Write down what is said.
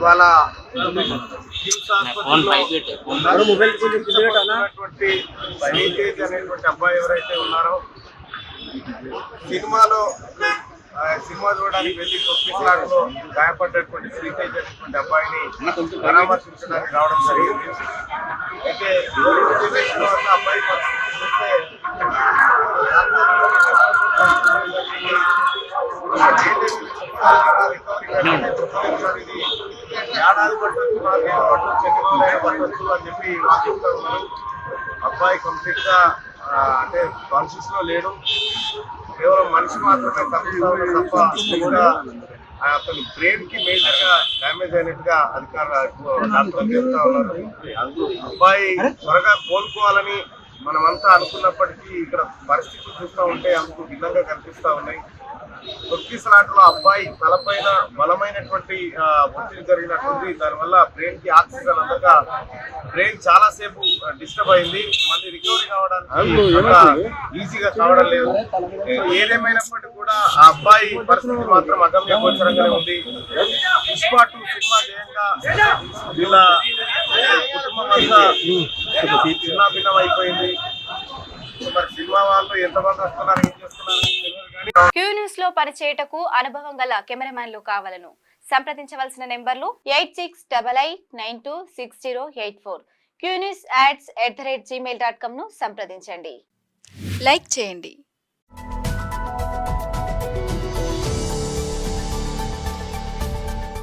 ఇవాళ శ్రీతేజ్ అనేటువంటి అబ్బాయి ఎవరైతే ఉన్నారో సినిమా చూడడానికి వెళ్ళి తొక్కిసలాటలో గాయపడ్డటువంటి శ్రీతేజ్ అనేటువంటి అబ్బాయిని పరామర్శించడానికి రావడం జరిగింది. అయితే అబ్బాయి పరిస్థితి చూస్తే ఏడాది పట్టొచ్చు, 4 ఏళ్ళు పట్టొచ్చు, 8 రోజులైనా పట్టొచ్చు అని చెప్పి వాళ్ళు చెప్తా ఉన్నారు. అబ్బాయి కంప్లీట్ గా అంటే కాన్షియస్ లో లేడు, కేవలం మనిషి మాత్రమే తగ్గుతా ఉన్నారు తప్ప కూడా అతని బ్రెయిన్ కి మేజర్ గా డ్యామేజ్ అయినట్టుగా డాక్టర్లు చెప్తా ఉన్నారు. అబ్బాయి త్వరగా కోలుకోవాలని మనమంతా అనుకున్నప్పటికీ ఇక్కడ పరిస్థితులు చూస్తూ ఉంటే అందుకు భిన్నంగా కనిపిస్తా ఉన్నాయి. తొక్కిసలాటలో అబ్బాయి తలపైన బలమైనటువంటి ఒత్తిడి జరిగినట్టుంది. దానివల్ల బ్రెయిన్ కి ఆక్సిజన్ అందక బ్రెయిన్ చాలా సేపు డిస్టర్బ్ అయింది. మళ్ళీ రికవరీ కావడానికి ఈజీగా కావడం లేదు. ఏదేమైనప్పటికీ కూడా ఆ అబ్బాయి పరిస్థితి మాత్రం అగమ్య గోచరంగానే ఉంది. పుష్ప 2 సినిమా ధ్యేయంగా వీళ్ళ కుటుంబం అంతా చిన్నాభిన్నం అయిపోయింది. మరి సినిమా వాళ్ళు ఎంతమంది వస్తున్నారు, ఏం చేస్తున్నారు క్యూ న్యూస్ లో పనిచేయటకు అనుభవం గల కెమెరామ్యాన్లు కావాలను సంప్రదించవలసిన నెంబర్లు 8688926084. qnewsads@gmail.com ను సంప్రదించండి. లైక్ చేయండి.